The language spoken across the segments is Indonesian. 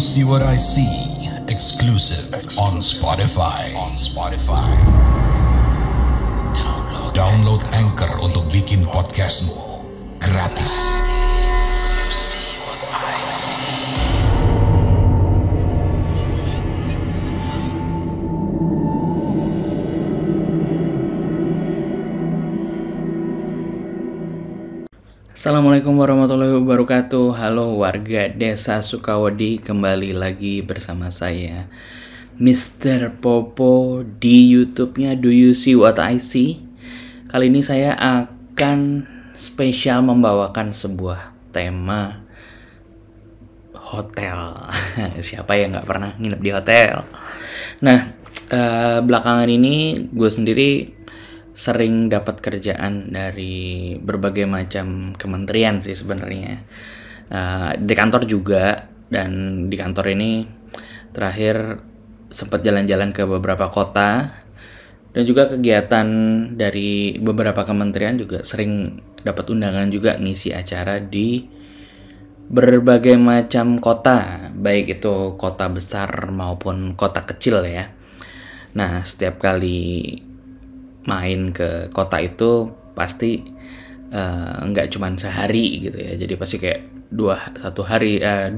See What I See, exclusive on Spotify. Download Anchor untuk bikin podcastmu gratis. Assalamualaikum warahmatullahi wabarakatuh. Halo warga desa Sukawedi, kembali lagi bersama saya Mr. Popo di YouTube-nya Do You See What I See. Kali ini saya akan spesial membawakan sebuah tema hotel. Siapa yang nggak pernah nginep di hotel? Nah, belakangan ini gue sendiri sering dapat kerjaan dari berbagai macam kementerian sih sebenarnya. Di kantor juga, dan di kantor ini terakhir sempat jalan-jalan ke beberapa kota, dan juga kegiatan dari beberapa kementerian juga sering dapat undangan juga ngisi acara di berbagai macam kota, baik itu kota besar maupun kota kecil ya. Nah, setiap kali main ke kota itu pasti nggak cuman sehari gitu ya, jadi pasti kayak dua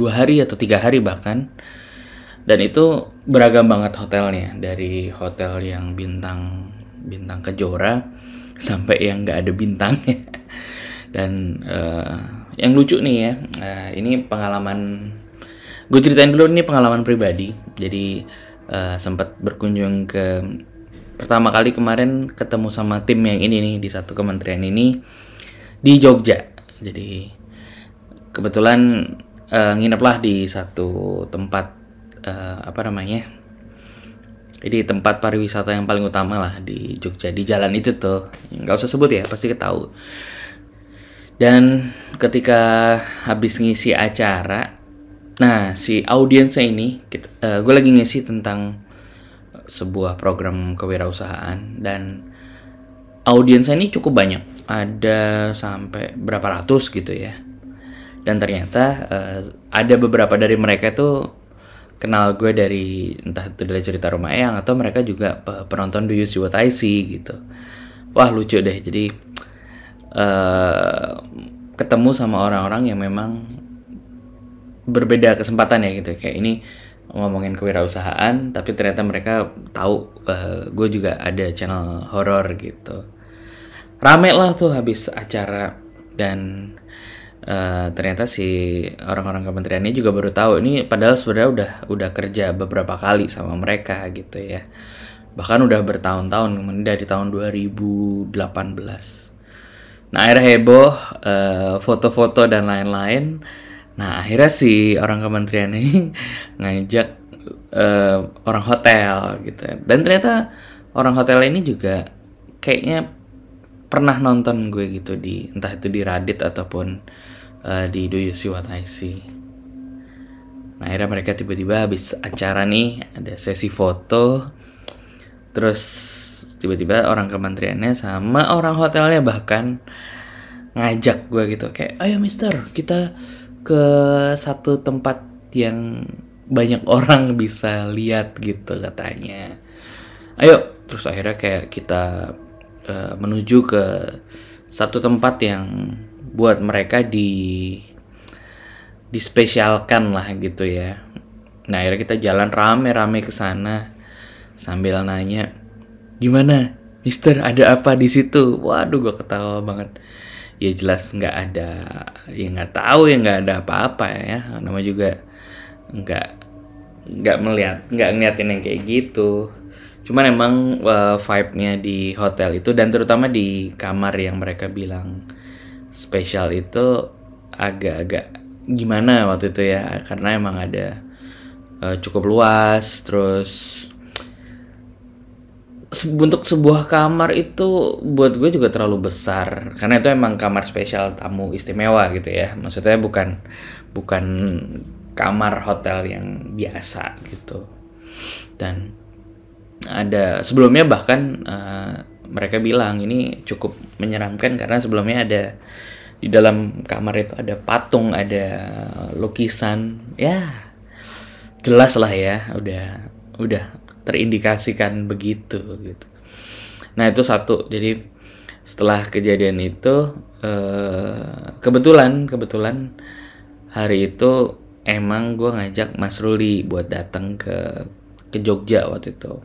hari atau 3 hari bahkan. Dan itu beragam banget hotelnya, dari hotel yang bintang kejora sampai yang nggak ada bintangnya. Dan yang lucu nih ya, ini pengalaman gue ceritain dulu, ini pengalaman pribadi. Jadi sempat berkunjung ke, pertama kali kemarin ketemu sama tim yang ini nih di satu kementerian ini di Jogja. Jadi kebetulan ngineplah di satu tempat Jadi tempat pariwisata yang paling utama lah di Jogja, di jalan itu tuh. Nggak usah sebut ya, pasti ketahu. Dan ketika habis ngisi acara, nah si audiensnya ini, gue lagi ngisi tentang sebuah program kewirausahaan, dan audiensnya ini cukup banyak, ada sampai berapa ratus gitu ya. Dan ternyata ada beberapa dari mereka itu kenal gue dari, entah itu dari cerita Rumah Eyang atau mereka juga penonton Do You See What I See gitu. Wah, lucu deh. Jadi ketemu sama orang-orang yang memang berbeda kesempatan ya gitu. Kayak ini ngomongin kewirausahaan, tapi ternyata mereka tahu gue juga ada channel horor gitu. Rame lah tuh habis acara, dan ternyata si orang-orang kementerian ini juga baru tahu ini, padahal sebenarnya udah kerja beberapa kali sama mereka gitu ya. Bahkan udah bertahun-tahun, dari tahun 2018. Nah, akhirnya heboh, foto-foto dan lain-lain. Nah, akhirnya si orang kementerian ini ngajak orang hotel gitu. Dan ternyata orang hotel ini juga kayaknya pernah nonton gue gitu, di entah itu di Reddit ataupun di Do You See What I See. Nah, akhirnya mereka tiba-tiba habis acara nih ada sesi foto. Terus tiba-tiba orang kementeriannya sama orang hotelnya bahkan ngajak gue gitu, kayak, "Ayo mister, kita ke satu tempat yang banyak orang bisa lihat," gitu katanya. Ayo, terus akhirnya kayak kita menuju ke satu tempat yang buat mereka dispesialkan lah gitu ya. Nah, akhirnya kita jalan rame-rame ke sana sambil nanya, "Gimana, mister, ada apa di situ?" Waduh, gue ketawa banget. Ya jelas nggak ada, ya nggak tahu ya, nggak ada apa-apa ya. Nama juga nggak ngeliatin yang kayak gitu. Cuman emang vibe-nya di hotel itu, dan terutama di kamar yang mereka bilang spesial itu, agak-agak gimana waktu itu ya, karena emang ada cukup luas. Terus untuk sebuah kamar itu buat gue juga terlalu besar, karena itu emang kamar spesial tamu istimewa gitu ya. Maksudnya bukan kamar hotel yang biasa gitu. Dan ada sebelumnya bahkan mereka bilang ini cukup menyeramkan, karena sebelumnya ada di dalam kamar itu ada patung, ada lukisan, ya jelas lah ya, udah terindikasikan begitu gitu. Nah itu satu. Jadi setelah kejadian itu kebetulan hari itu emang gue ngajak Mas Ruli buat datang ke Jogja waktu itu.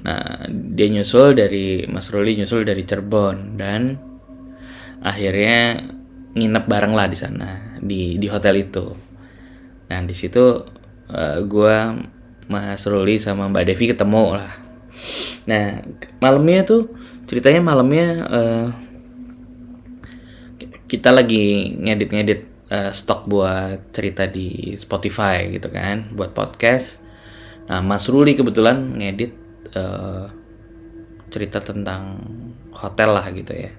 Nah Mas Ruli nyusul dari Cirebon, dan akhirnya nginep bareng lah di sana di hotel itu. Nah di situ gue, Mas Ruli sama Mbak Devi ketemu lah. Nah ceritanya malamnya kita lagi ngedit stok buat cerita di Spotify gitu kan, buat podcast. Nah Mas Ruli kebetulan ngedit cerita tentang hotel lah gitu ya.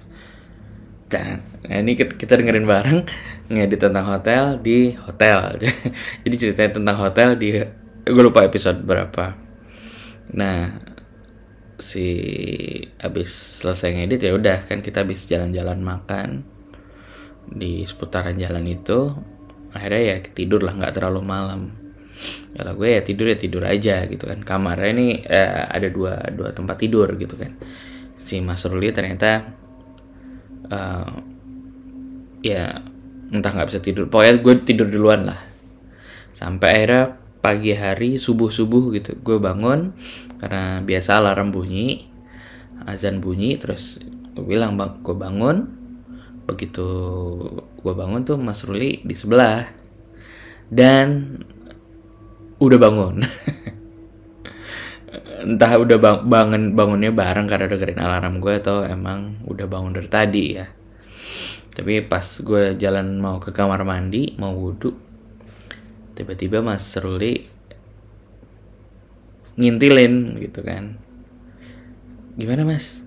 Dan ini kita dengerin bareng ngedit tentang hotel di hotel. Jadi ceritanya tentang hotel di, gue lupa episode berapa. Nah abis selesai ngedit ya udah kan, kita habis jalan-jalan makan di seputaran jalan itu. Akhirnya ya tidur lah, nggak terlalu malam. Kalau gue ya tidur aja gitu kan. Kamarnya ini ada dua tempat tidur gitu kan. Si Mas Ruli ternyata ya entah nggak bisa tidur, pokoknya gue tidur duluan lah. Sampai akhirnya pagi hari subuh gitu gue bangun, karena biasa alarm bunyi, azan bunyi, terus gue bilang bang gue bangun. Begitu gue bangun tuh Mas Ruli di sebelah dan udah bangun. Entah udah bangunnya bareng karena dengerin alarm gue, atau emang udah bangun dari tadi ya. Tapi pas gue jalan mau ke kamar mandi, mau wudhu, tiba-tiba Mas Ruli ngintilin gitu kan. Gimana Mas?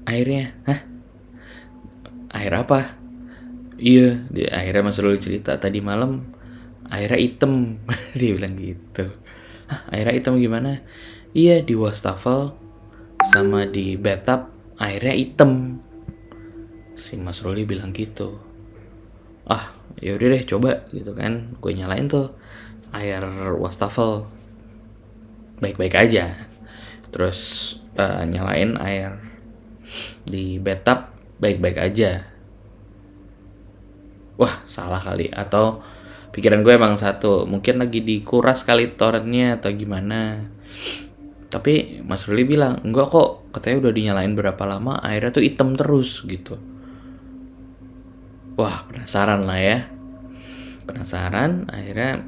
Airnya? Hah? Air apa? Iya, akhirnya Mas Ruli cerita tadi malam airnya hitam. Dia bilang gitu. Hah, airnya hitam gimana? Iya, di wastafel sama di bathtub airnya hitam. Si Mas Ruli bilang gitu. Ah, yaudah deh coba gitu kan. Gue nyalain tuh air wastafel, baik-baik aja. Terus nyalain air di bathtub, baik-baik aja. Wah, salah kali. Atau pikiran gue emang satu, mungkin lagi dikuras kali torrentnya atau gimana. Tapi Mas Ruli bilang, enggak kok, katanya udah dinyalain berapa lama airnya tuh hitam terus gitu. Wah, penasaran lah ya. Penasaran, akhirnya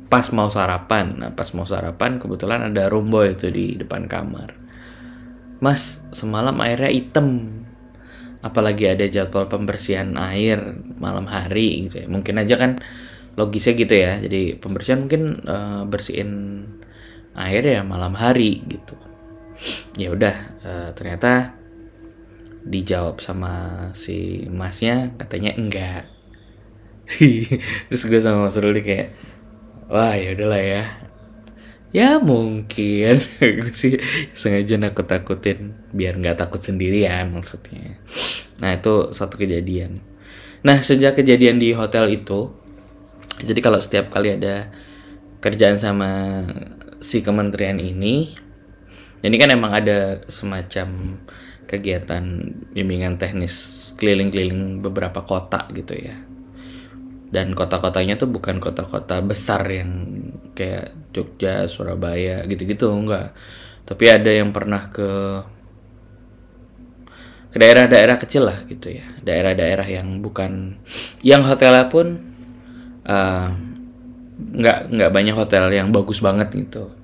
pas mau sarapan. Nah, pas mau sarapan kebetulan ada Rumboy itu di depan kamar. Mas, semalam airnya hitam. Apalagi ada jadwal pembersihan air malam hari gitu ya. Mungkin aja kan logisnya gitu ya. Jadi pembersihan mungkin bersihin air ya malam hari gitu. Ya udah, ternyata dijawab sama si masnya katanya enggak. Terus gue sama Mas Ruli kayak, wah ya udahlah ya. Ya mungkin gue sih sengaja nakut-takutin biar nggak takut sendirian maksudnya. Nah itu satu kejadian. Nah sejak kejadian di hotel itu, jadi kalau setiap kali ada kerjaan sama si kementerian ini kan emang ada semacam kegiatan bimbingan teknis keliling-keliling beberapa kota gitu ya. Dan kota-kotanya tuh bukan kota-kota besar yang kayak Jogja, Surabaya gitu-gitu, enggak. Tapi ada yang pernah ke daerah-daerah kecil lah gitu ya. Daerah-daerah yang bukan, yang hotelnya pun nggak banyak hotel yang bagus banget gitu.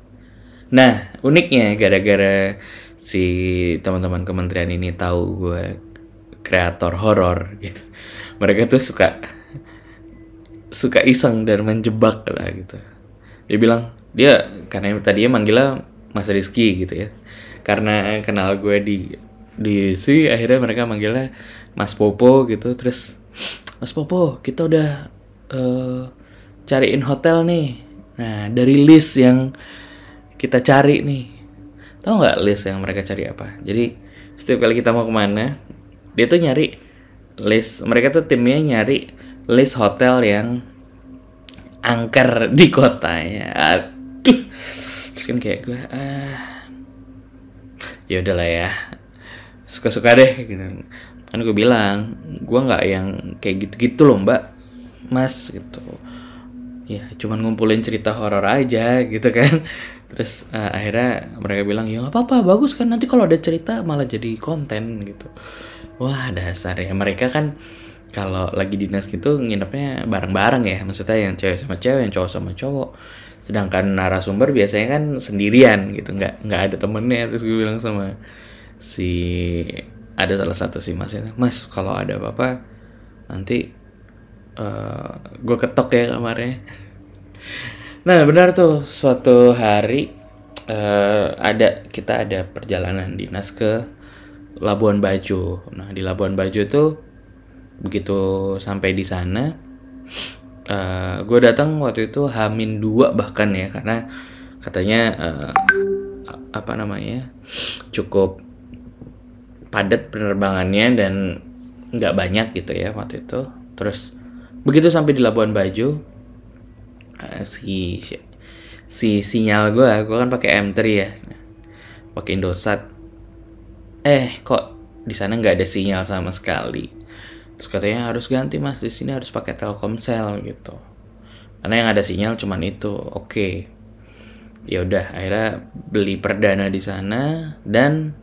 Nah uniknya gara-gara si teman-teman kementerian ini tahu gue kreator horor gitu, mereka tuh suka iseng dan menjebak lah gitu. Dia bilang karena tadinya manggilnya Mas Rizky gitu ya, karena kenal gue di si, akhirnya mereka manggilnya Mas Popo gitu. Terus Mas Popo, kita udah cariin hotel nih. Nah dari list yang kita cari nih, tahu nggak list yang mereka cari apa? Jadi setiap kali kita mau kemana, dia tuh nyari list. Mereka tuh timnya nyari list hotel yang angker di kotanya. Aduh, terus kan kayak gue ya udahlah ya, suka-suka deh gitu. Kan gue bilang gue nggak yang kayak gitu-gitu loh mbak, mas gitu. Ya cuman ngumpulin cerita horor aja gitu kan. Terus akhirnya mereka bilang ya nggak apa-apa, bagus kan, nanti kalau ada cerita malah jadi konten gitu. Wah dasar ya, mereka kan kalau lagi dinas gitu nginepnya bareng-bareng ya, maksudnya yang cewek sama cewek, yang cowok sama cowok. Sedangkan narasumber biasanya kan sendirian gitu, nggak ada temennya. Terus gue bilang sama si ada salah satu si masnya, mas kalau ada apa-apa nanti gue ketok ya kamarnya. Nah benar tuh, suatu hari kita ada perjalanan dinas ke Labuan Bajo. Nah di Labuan Bajo tuh begitu sampai di sana, gue datang waktu itu H-2 bahkan ya, karena katanya cukup padat penerbangannya dan nggak banyak gitu ya waktu itu. Terus begitu sampai di Labuan Bajo, si sinyal gue kan pakai M3 ya, pakai Indosat. Kok di sana nggak ada sinyal sama sekali. Terus katanya harus ganti mas, di sini harus pakai Telkomsel gitu. Karena yang ada sinyal cuman itu. Oke. Ya udah, akhirnya beli perdana di sana dan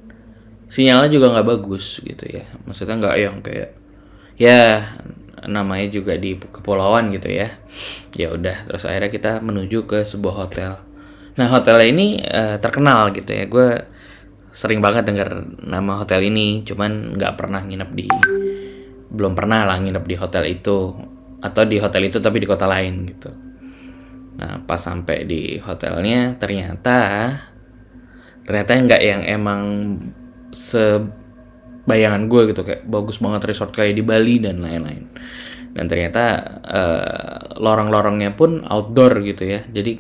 sinyalnya juga nggak bagus gitu ya. Maksudnya nggak yang kayak ya namanya juga di kepulauan gitu ya. Ya udah, terus akhirnya kita menuju ke sebuah hotel. Nah hotelnya ini terkenal gitu ya. Gue sering banget dengar nama hotel ini, cuman belum pernah lah nginep di hotel itu, atau di hotel itu tapi di kota lain gitu. Nah pas sampai di hotelnya ternyata nggak yang emang sebayangan gue gitu, kayak bagus banget resort kayak di Bali dan lain-lain. Dan ternyata lorong-lorongnya pun outdoor gitu ya. Jadi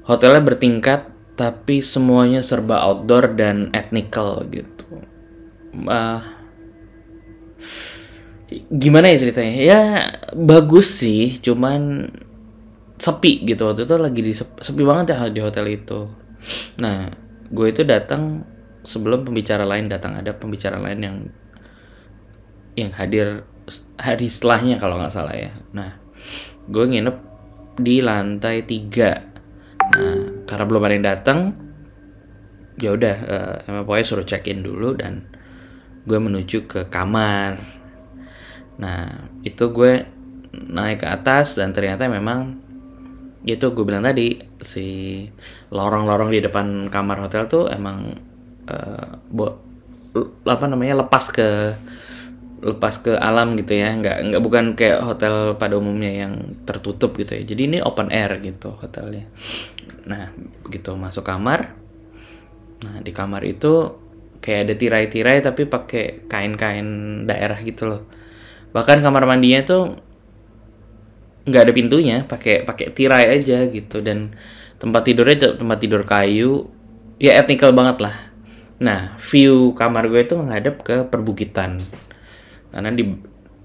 hotelnya bertingkat tapi semuanya serba outdoor dan ethnical gitu. Gimana ya ceritanya? Ya bagus sih, cuman sepi gitu. Waktu itu lagi sepi banget ya di hotel itu. Nah, gue itu datang sebelum pembicara lain datang. Ada pembicara lain yang hadir hari setelahnya kalau nggak salah ya. Nah, gue nginep di lantai 3. Nah, karena belum ada yang datang, ya udah emang pokoknya suruh check in dulu dan gue menuju ke kamar. Nah itu gue naik ke atas dan ternyata memang itu gue bilang tadi, si lorong-lorong di depan kamar hotel tuh emang lepas ke alam gitu ya, nggak bukan kayak hotel pada umumnya yang tertutup gitu ya. Jadi ini open air gitu hotelnya. Nah begitu masuk kamar, nah di kamar itu kayak ada tirai-tirai tapi pakai kain-kain daerah gitu loh. Bahkan kamar mandinya tuh nggak ada pintunya, pakai tirai aja gitu. Dan tempat tidurnya tempat tidur kayu, ya etnikal banget lah. Nah view kamar gue itu menghadap ke perbukitan, karena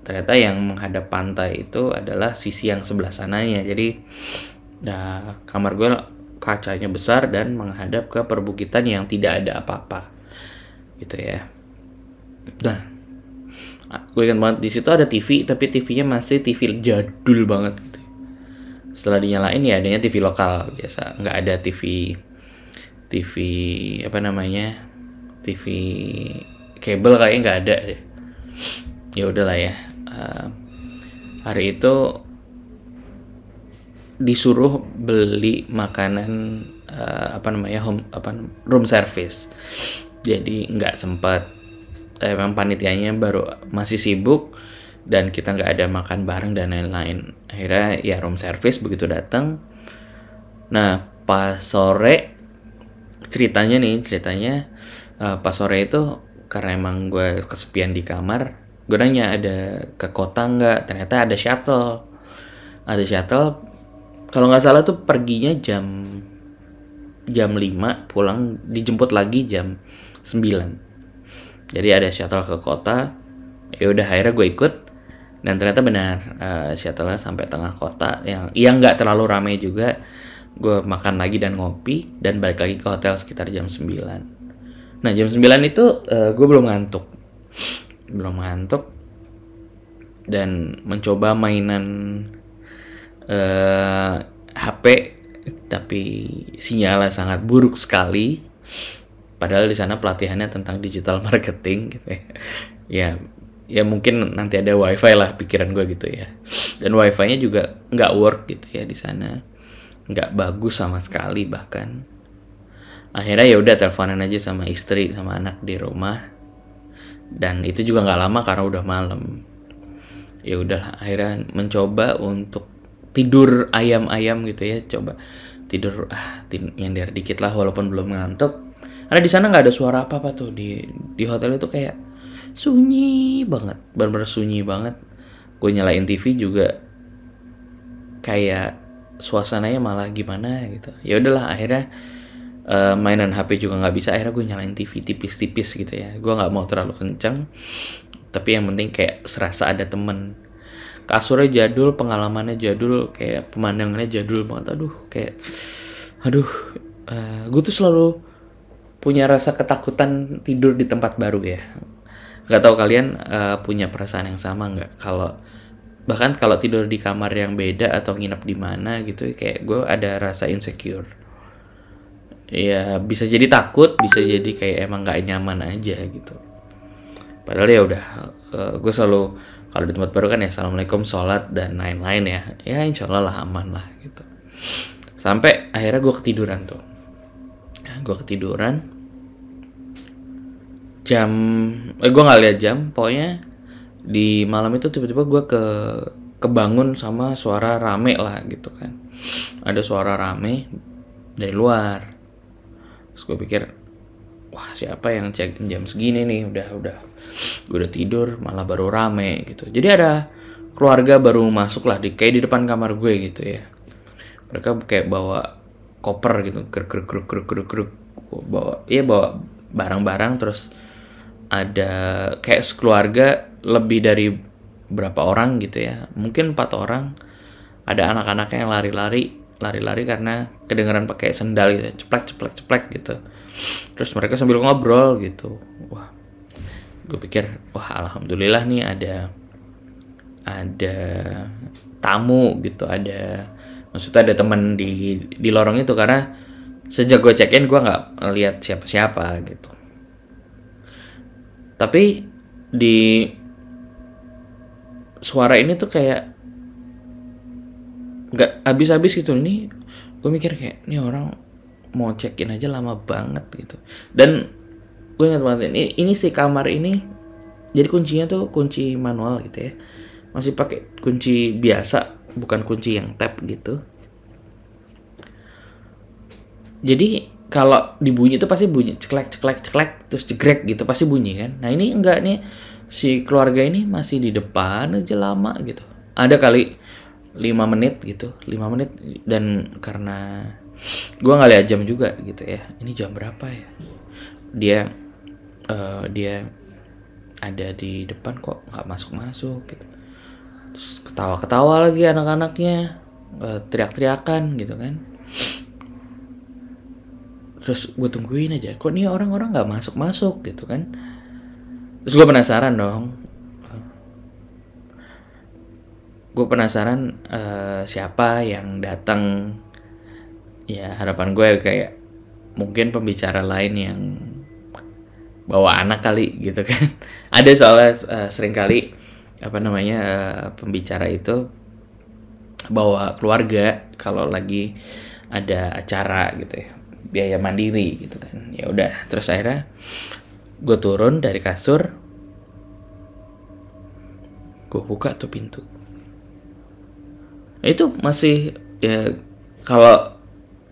ternyata yang menghadap pantai itu adalah sisi yang sebelah sananya. Jadi kamar gue kacanya besar dan menghadap ke perbukitan yang tidak ada apa-apa gitu ya. Nah gue ingat banget di situ ada TV, tapi TV-nya masih TV jadul banget gitu. Setelah dinyalain ya adanya TV lokal biasa, nggak ada TV TV kabel kayaknya nggak ada. Ya udahlah ya. Hari itu disuruh beli makanan room service. Jadi nggak sempat. Emang panitianya masih sibuk dan kita nggak ada makan bareng dan lain-lain. Akhirnya ya room service begitu datang. Nah pas sore ceritanya pas sore itu karena emang gue kesepian di kamar, gue nanya ada ke kota nggak. Ternyata ada shuttle. Kalau nggak salah tuh perginya jam 5, pulang dijemput lagi jam 9. Jadi ada shuttle ke kota. Ya udah akhirnya gue ikut. Dan ternyata benar, Seattle sampai tengah kota yang nggak terlalu ramai juga. Gue makan lagi dan ngopi dan balik lagi ke hotel sekitar jam 9. Nah jam 9 itu gue belum ngantuk dan mencoba mainan HP, tapi sinyalnya sangat buruk sekali. Padahal di sana pelatihannya tentang digital marketing gitu ya. Ya mungkin nanti ada wifi lah, pikiran gue gitu ya. Dan wifi-nya juga nggak work gitu ya di sana, nggak bagus sama sekali bahkan. Akhirnya ya udah teleponan aja sama istri sama anak di rumah. Dan itu juga nggak lama karena udah malam. Ya udah akhirnya mencoba untuk tidur ayam-ayam gitu ya, coba tidur nyender dikit lah walaupun belum ngantuk. Karena di sana nggak ada suara apa-apa tuh di hotel itu, kayak sunyi banget, benar-benar sunyi banget. Gue nyalain TV juga kayak suasananya malah gimana gitu. Ya udahlah akhirnya mainan HP juga nggak bisa, akhirnya gue nyalain TV tipis-tipis gitu ya. Gue nggak mau terlalu kencang, tapi yang penting kayak serasa ada temen. Kasurnya jadul, pengalamannya jadul, kayak pemandangannya jadul banget. Gue tuh selalu punya rasa ketakutan tidur di tempat baru ya. Gak tahu kalian punya perasaan yang sama nggak? Bahkan kalau tidur di kamar yang beda atau nginep di mana gitu, kayak gue ada rasa insecure. Ya bisa jadi takut, bisa jadi kayak emang nggak nyaman aja gitu. Padahal ya udah, gue selalu kalau di tempat baru kan ya assalamualaikum, sholat dan lain-lain ya. Ya insya Allah lah aman lah gitu. Sampai akhirnya gue ketiduran tuh. Gue nggak lihat jam, pokoknya di malam itu tiba-tiba gue kebangun sama suara rame lah gitu kan. Ada suara rame dari luar. Terus gue pikir, wah siapa yang cek jam segini nih, udah gue udah tidur malah baru rame gitu. Jadi ada keluarga baru masuk lah kayak di depan kamar gue gitu ya. Mereka kayak bawa koper gitu, kruk, bawa barang-barang. Terus ada kayak sekeluarga lebih dari berapa orang gitu ya, mungkin 4 orang. Ada anak-anaknya yang lari-lari karena kedengeran pakai sendal gitu, ceplek gitu. Terus mereka sambil ngobrol gitu. Wah, gue pikir wah alhamdulillah nih ada tamu gitu, maksudnya ada teman di lorong itu, karena sejak gue check-in gue nggak lihat siapa-siapa gitu. Tapi di suara ini tuh kayak nggak habis-habis gitu. Ini gue mikir kayak ini orang mau check-in aja lama banget gitu. Dan gue ingat banget ini si kamar ini, jadi kuncinya tuh kunci manual gitu ya, masih pakai kunci biasa, bukan kunci yang tab gitu. Jadi kalau dibunyi itu pasti bunyi ceklek terus jegrek gitu, pasti bunyi kan. Nah ini enggak nih, si keluarga ini masih di depan aja lama gitu. Ada kali 5 menit gitu, 5 menit. Dan karena gue nggak lihat jam juga gitu ya, ini jam berapa ya, dia ada di depan kok nggak masuk gitu. Terus ketawa lagi anak-anaknya, teriak-teriakan gitu kan. Terus gue tungguin aja, kok nih orang-orang nggak masuk gitu kan. Terus gue penasaran dong, siapa yang datang. Ya harapan gue kayak mungkin pembicara lain yang bawa anak kali gitu kan. Ada soalnya sering kali pembicara itu bawa keluarga kalau lagi ada acara gitu ya, biaya mandiri gitu kan. Ya udah, terus akhirnya gue turun dari kasur, gue buka tuh pintu. Nah, itu masih ya, kalau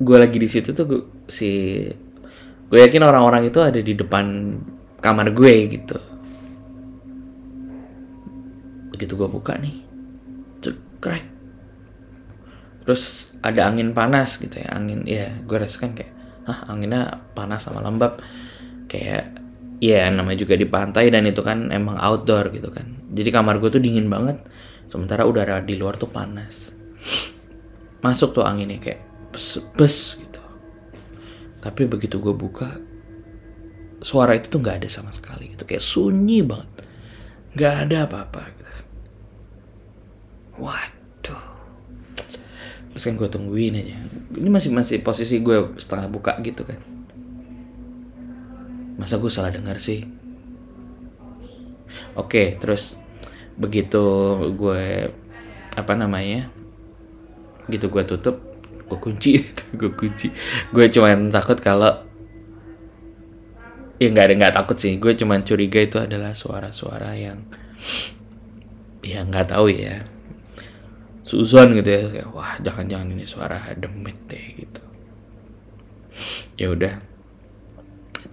gue lagi di situ tuh gue yakin orang-orang itu ada di depan kamar gue gitu. Begitu gue buka nih, cekrek, terus ada angin panas gitu ya, gue rasakan kayak anginnya panas sama lembab, kayak ya namanya juga di pantai dan itu kan emang outdoor gitu kan. Jadi kamar gue tuh dingin banget, sementara udara di luar tuh panas. Masuk tuh anginnya kayak bes gitu. Tapi begitu gue buka, suara itu tuh nggak ada sama sekali gitu, kayak sunyi banget, nggak ada apa-apa gitu. Waduh. Terus kan gue tungguin aja. Ini masih posisi gue setengah buka gitu kan. Masa gue salah dengar sih? Oke, terus begitu gue gitu gue tutup, gue kunci. Gue cuman takut kalau ya nggak takut sih, gue cuman curiga itu adalah suara-suara yang ya nggak tahu ya, suzon gitu ya, kayak wah jangan-jangan ini suara demit deh gitu. Ya udah,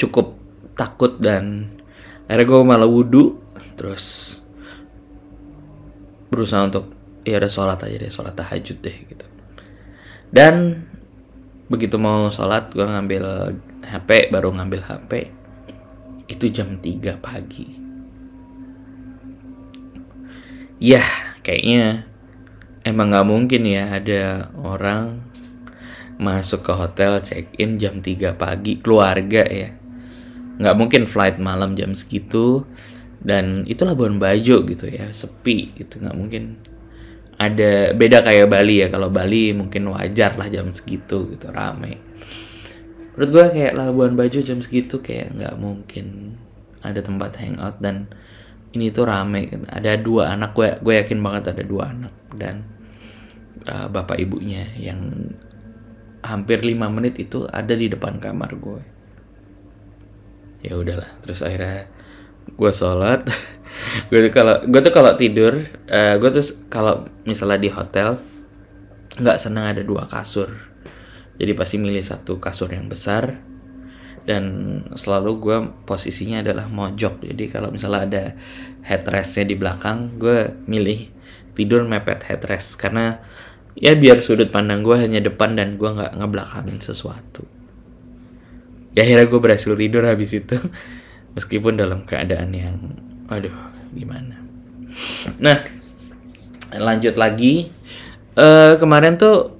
cukup takut dan akhirnya gue malah wudhu, terus berusaha untuk ya udah sholat aja deh, sholat tahajud deh gitu. Dan begitu mau sholat, gue baru ngambil HP itu jam 3 pagi. Ya kayaknya emang gak mungkin ya ada orang masuk ke hotel check in jam 3 pagi, keluarga ya. Gak mungkin flight malam jam segitu. Dan itu Labuan Bajo gitu ya, sepi gitu, gak mungkin. Ada beda kayak Bali ya, kalau Bali mungkin wajar lah jam segitu gitu, rame. Menurut gue kayak Labuan Bajo jam segitu kayak gak mungkin ada tempat hangout. Dan ini tuh rame gitu. Ada 2 anak, gue yakin banget ada 2 anak. Dan bapak ibunya yang hampir 5 menit itu ada di depan kamar gue. Ya udahlah, terus akhirnya gue sholat. gue tuh kalau tidur, gue tuh kalau misalnya di hotel nggak seneng ada 2 kasur, jadi pasti milih 1 kasur yang besar, dan selalu gue posisinya adalah mojok. Jadi kalau misalnya ada headrestnya di belakang, gue milih tidur mepet headrest, karena ya biar sudut pandang gue hanya depan dan gue nggak ngebelakangin sesuatu. Ya akhirnya gue berhasil tidur habis itu. Meskipun dalam keadaan yang aduh gimana. Nah lanjut lagi, kemarin tuh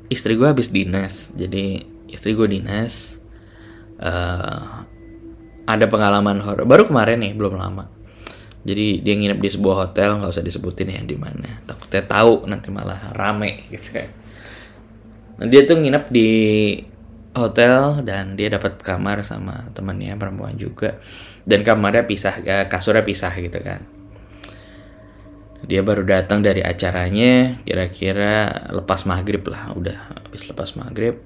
istri gue habis dinas. Jadi istri gue dinas, ada pengalaman horor baru kemarin nih, belum lama. Jadi dia nginep di sebuah hotel, nggak usah disebutin ya di mana, takutnya tahu nanti malah rame gitu kan. Nah dia tuh nginep di hotel dan dia dapat kamar sama temannya perempuan juga, dan kamarnya pisah, kasurnya pisah gitu kan. Dia baru datang dari acaranya kira-kira lepas maghrib lah, udah habis lepas maghrib.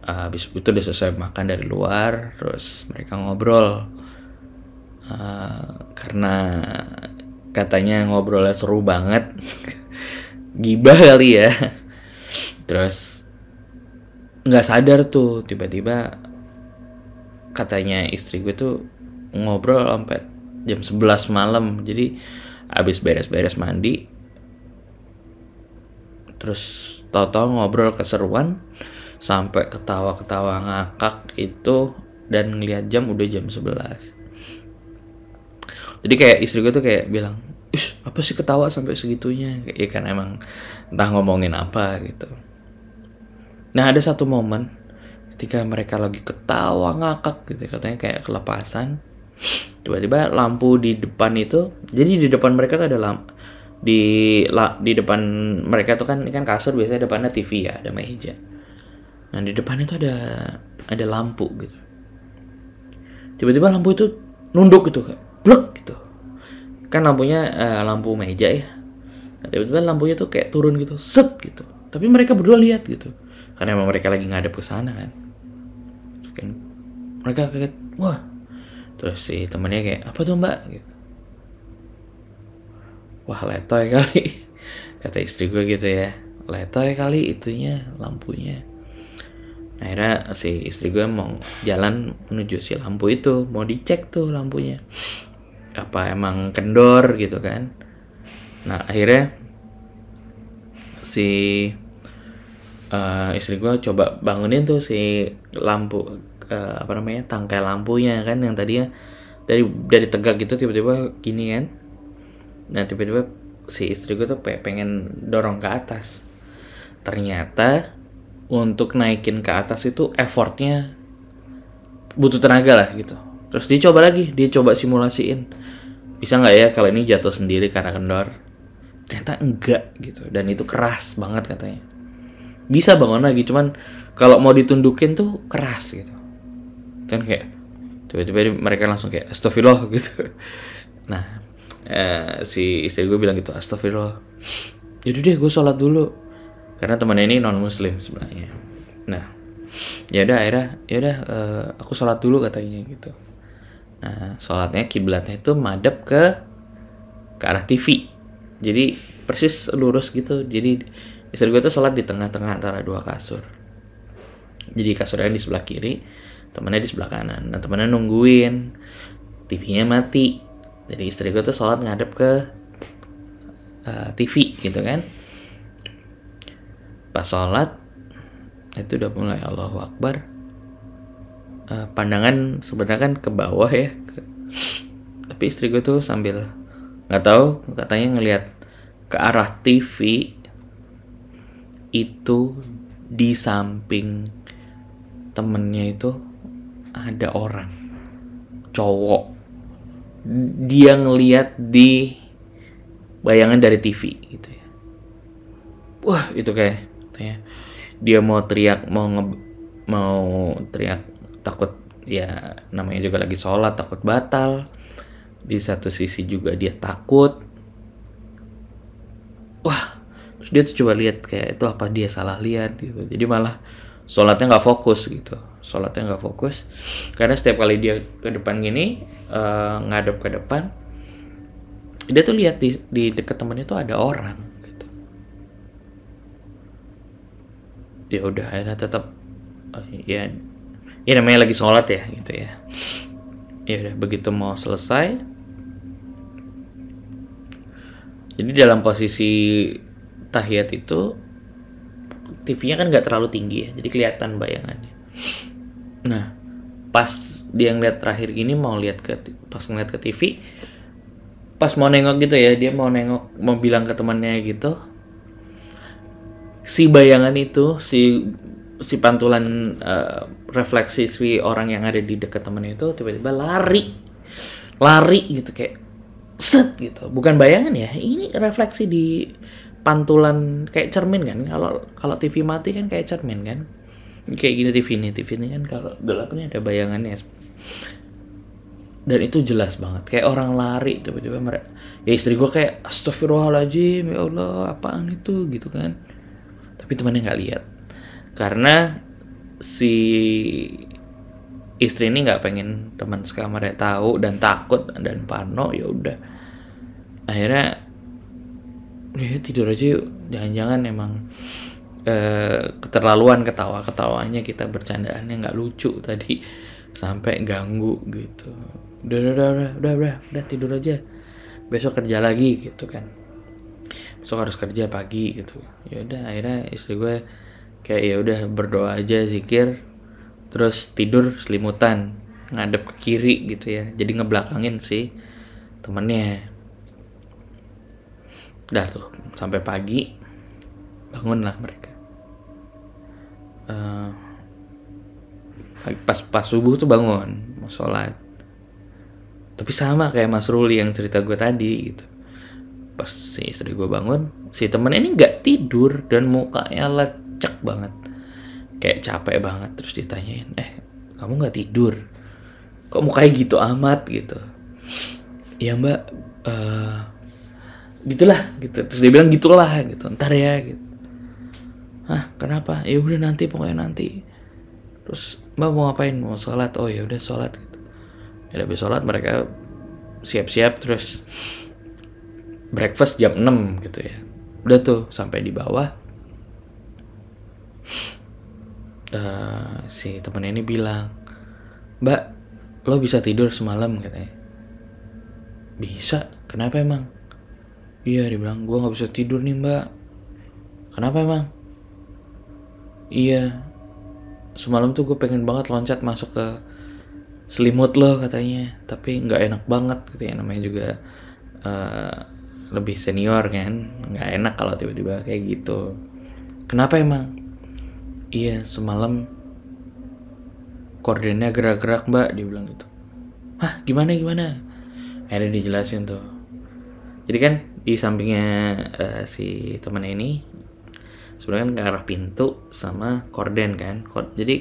Habis itu udah selesai makan dari luar, terus mereka ngobrol. Karena katanya ngobrolnya seru banget. Gibah kali ya. Terus nggak sadar tuh tiba-tiba katanya istri gue tuh ngobrol sampai jam 11 malam. Jadi abis beres-beres mandi, terus tahu-tahu ngobrol keseruan sampai ketawa-ketawa ngakak itu, dan ngelihat jam udah jam 11. Jadi kayak istri gue tuh kayak bilang, apa sih ketawa sampai segitunya? Ya kan emang entah ngomongin apa gitu. Nah ada satu momen ketika mereka lagi ketawa ngakak gitu, katanya kayak kelepasan. Tiba-tiba lampu di depan itu, jadi di depan mereka tuh ada lampu. Di depan mereka tuh kan kasur, biasanya depannya TV ya, ada meja. Nah di depan itu ada lampu gitu. Tiba-tiba lampu itu nunduk gitu, kayak blek gitu. Kan lampunya lampu meja ya. Nah, tiba-tiba lampunya tuh kayak turun gitu, set gitu. Tapi mereka berdua lihat gitu. Karena emang mereka lagi ngadep ke sana kan. Mereka kaget, wah. Terus si temennya kayak, apa tuh mbak? Gitu. Wah letoy kali. Kata istri gue gitu ya. Letoy kali itunya, lampunya. Akhirnya si istri gue mau jalan menuju si lampu itu, mau dicek tuh lampunya. Apa emang kendor gitu kan. Nah akhirnya si istri gue coba bangunin tuh si lampu tangkai lampunya kan, yang tadinya dari tegak gitu tiba-tiba gini kan. Nah tiba-tiba si istri gue tuh pengen dorong ke atas. Ternyata untuk naikin ke atas itu effortnya butuh tenaga lah gitu. Terus dia coba simulasiin, bisa nggak ya kalau ini jatuh sendiri karena kendor. Ternyata enggak gitu, dan itu keras banget katanya. Bisa bangun lagi, cuman kalau mau ditundukin tuh keras gitu kan, kayak tiba-tiba mereka langsung kayak astagfirullah gitu. Nah si istri gue bilang gitu, astagfirullah, jadi deh gue sholat dulu, karena temannya ini non muslim sebenarnya. Nah ya udah aku sholat dulu katanya gitu. Nah sholatnya kiblatnya itu madep ke arah TV, jadi persis lurus gitu. Jadi istri gue tuh sholat di tengah-tengah antara dua kasur. Jadi kasurnya di sebelah kiri, temennya di sebelah kanan. Nah temennya nungguin, TV-nya mati. Jadi istri gue tuh sholat ngadep ke TV gitu kan. Pas sholat itu udah mulai Allahu Akbar. Pandangan sebenarnya kan ke bawah ya, tapi istri gue tuh sambil nggak tahu, katanya ngelihat ke arah TV itu. Di samping temennya itu ada orang cowok, dia ngelihat di bayangan dari TV gitu ya. Wah itu kayak dia mau teriak, mau teriak, takut ya, namanya juga lagi sholat, takut batal. Di satu sisi juga dia takut. Wah, terus dia tuh coba lihat kayak itu apa dia salah lihat gitu. Jadi malah sholatnya nggak fokus gitu. Karena setiap kali dia ke depan gini, ngadep ke depan, dia tuh lihat di dekat temennya tuh ada orang gitu. Ya udah, akhirnya tetap ya namanya lagi sholat ya gitu ya. Ya udah, begitu mau selesai, jadi dalam posisi tahiyat itu TV-nya kan nggak terlalu tinggi ya, jadi kelihatan bayangannya. Nah pas dia ngeliat terakhir gini, pas ngeliat ke TV, pas mau nengok gitu ya, dia mau bilang ke temannya gitu, si bayangan itu, si pantulan refleksi si orang yang ada di dekat temannya itu tiba-tiba lari gitu, kayak set gitu. Bukan bayangan ya, ini refleksi di pantulan kayak cermin kan. Kalau TV mati kan kayak cermin kan, kayak gini TV ini kan kalau gelap ini ada bayangannya. Dan itu jelas banget kayak orang lari tiba-tiba. Ya istri gue kayak astagfirullahaladzim, ya Allah apaan itu gitu kan. Tapi temannya nggak lihat, karena si istri ini nggak pengen teman sekamarnya tahu dan takut dan parno. Ya udah, akhirnya ya tidur aja yuk, jangan-jangan emang keterlaluan ketawanya kita, bercandaannya nggak lucu tadi sampai ganggu gitu. Udah tidur aja, besok kerja lagi gitu kan, besok harus kerja pagi gitu. Ya udah, akhirnya istri gue kayak ya udah berdoa aja, zikir, terus tidur selimutan ngadep ke kiri gitu ya, jadi ngebelakangin si temennya. Udah tuh sampai pagi, bangunlah mereka. Pas subuh tuh bangun mau sholat, tapi sama kayak Mas Ruli yang cerita gue tadi gitu. Pas si istri gue bangun, si temen ini nggak tidur dan mukanya lecek banget, kayak capek banget. Terus ditanyain, kamu nggak tidur? Kok mukanya gitu amat gitu? Ya mbak, gitulah gitu. Terus dia bilang gitulah gitu, ntar ya gitu. Hah, kenapa? Ya udah nanti, pokoknya nanti. Terus mbak mau ngapain? Mau sholat? Oh ya udah sholat gitu. Ya habis sholat mereka siap-siap, terus breakfast jam 6 gitu ya. Udah tuh sampai di bawah, si temen ini bilang, mbak lo bisa tidur semalam katanya. Bisa, kenapa emang? Iya, dia bilang gue gak bisa tidur nih mbak. Kenapa emang? Iya, semalam tuh gue pengen banget loncat masuk ke selimut lo katanya, tapi nggak enak banget gitu ya, namanya juga lebih senior kan, nggak enak kalau tiba-tiba kayak gitu. Kenapa emang? Iya, semalam kordennya gerak-gerak mbak, dia bilang gitu. Hah, gimana? Akhirnya dijelasin tuh. Jadi kan di sampingnya si temennya ini sebenarnya kan ke arah pintu sama korden kan. Jadi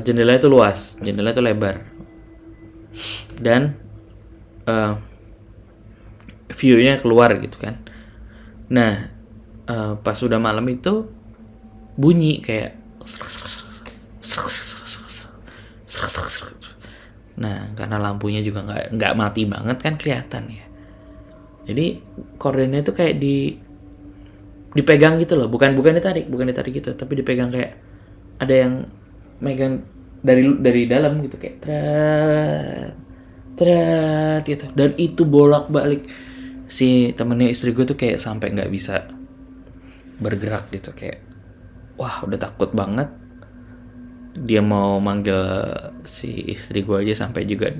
jendela itu luas, jendela itu lebar, dan view-nya keluar gitu kan. Nah, pas sudah malam itu bunyi kayak nah, karena lampunya juga nggak mati banget kan kelihatan ya. Jadi kordennya itu kayak dipegang gitu loh, bukan ditarik gitu, tapi dipegang kayak ada yang megang dari dalam gitu, kayak tret gitu. Dan itu bolak-balik, si temennya istri gue tuh kayak sampai nggak bisa bergerak gitu, kayak wah udah takut banget. Dia mau manggil si istri gue aja sampai juga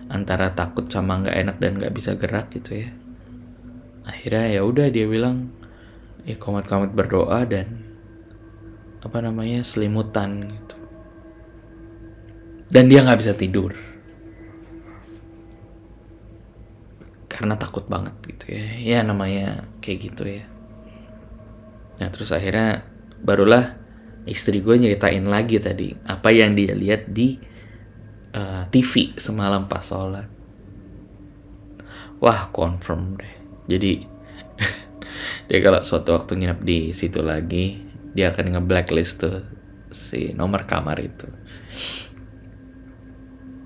antara takut sama nggak enak dan nggak bisa gerak gitu ya. Akhirnya ya udah dia bilang ya komat-komat berdoa dan selimutan gitu. Dan dia nggak bisa tidur karena takut banget gitu ya. Ya namanya kayak gitu ya. Nah terus akhirnya barulah istri gue nyeritain lagi tadi apa yang dia lihat di TV semalam pas sholat. Wah, confirm deh. Jadi dia kalau suatu waktu nginep di situ lagi, dia akan nge-blacklist tuh si nomor kamar itu.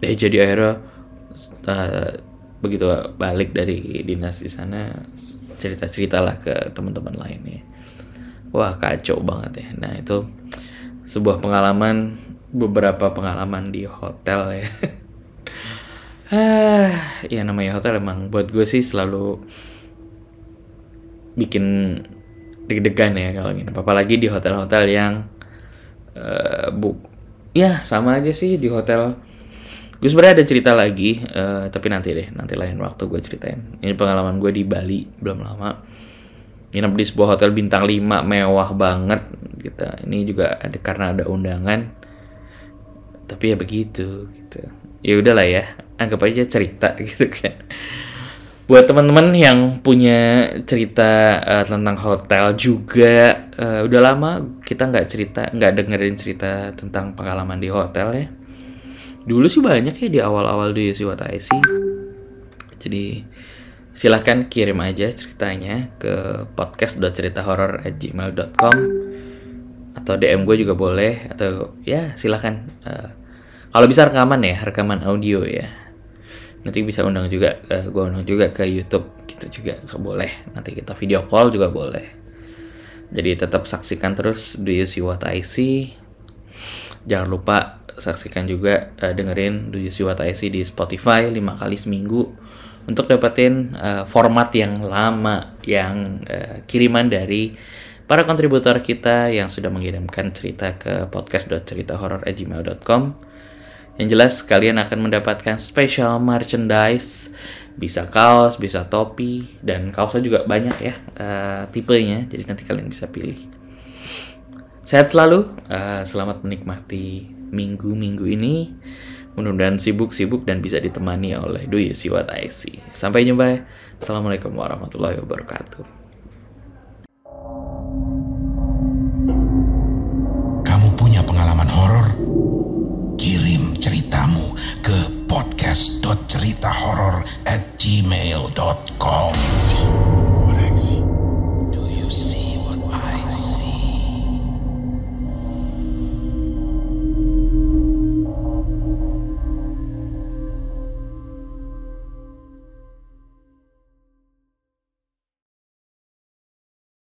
Jadi akhirnya begitu balik dari dinas di sana, cerita lah ke teman-teman lainnya. Wah, kacau banget ya. Nah itu sebuah pengalaman, beberapa pengalaman di hotel ya. Ya namanya hotel emang buat gue sih selalu bikin deg-degan ya kalau nginep. Apalagi di hotel-hotel yang ya sama aja sih di hotel. Gue sebenarnya ada cerita lagi, tapi nanti lain waktu gue ceritain. Ini pengalaman gue di Bali belum lama. Nginep di sebuah hotel bintang 5 mewah banget gitu. Ini juga ada karena ada undangan. Tapi ya begitu gitu. Ya udahlah ya, anggap aja cerita gitu kan. Buat teman-teman yang punya cerita tentang hotel juga, udah lama kita nggak dengerin cerita tentang pengalaman di hotel ya. Dulu sih banyak ya di awal-awal Do You See What I See. Jadi silahkan kirim aja ceritanya ke podcast.ceritahoror@gmail.com atau DM gue juga boleh, atau ya silahkan kalau bisa rekaman audio ya. Nanti bisa undang juga, gue undang juga ke YouTube gitu juga boleh. Nanti kita video call juga boleh. Jadi tetap saksikan terus Do You See What I See. Jangan lupa saksikan juga dengerin Do You See What I See di Spotify 5 kali seminggu untuk dapetin format yang lama, yang kiriman dari para kontributor kita yang sudah mengirimkan cerita ke podcast.ceritahoror@gmail.com. Yang jelas kalian akan mendapatkan special merchandise, bisa kaos, bisa topi, dan kaosnya juga banyak ya tipenya, jadi nanti kalian bisa pilih. Sehat selalu, selamat menikmati minggu ini. Mudah-mudahan sibuk-sibuk dan bisa ditemani oleh Do You See What I See. Sampai jumpa. Assalamualaikum warahmatullahi wabarakatuh. Kamu punya pengalaman horor? Kirim ceritamu ke podcast.ceritahoror@gmail.com.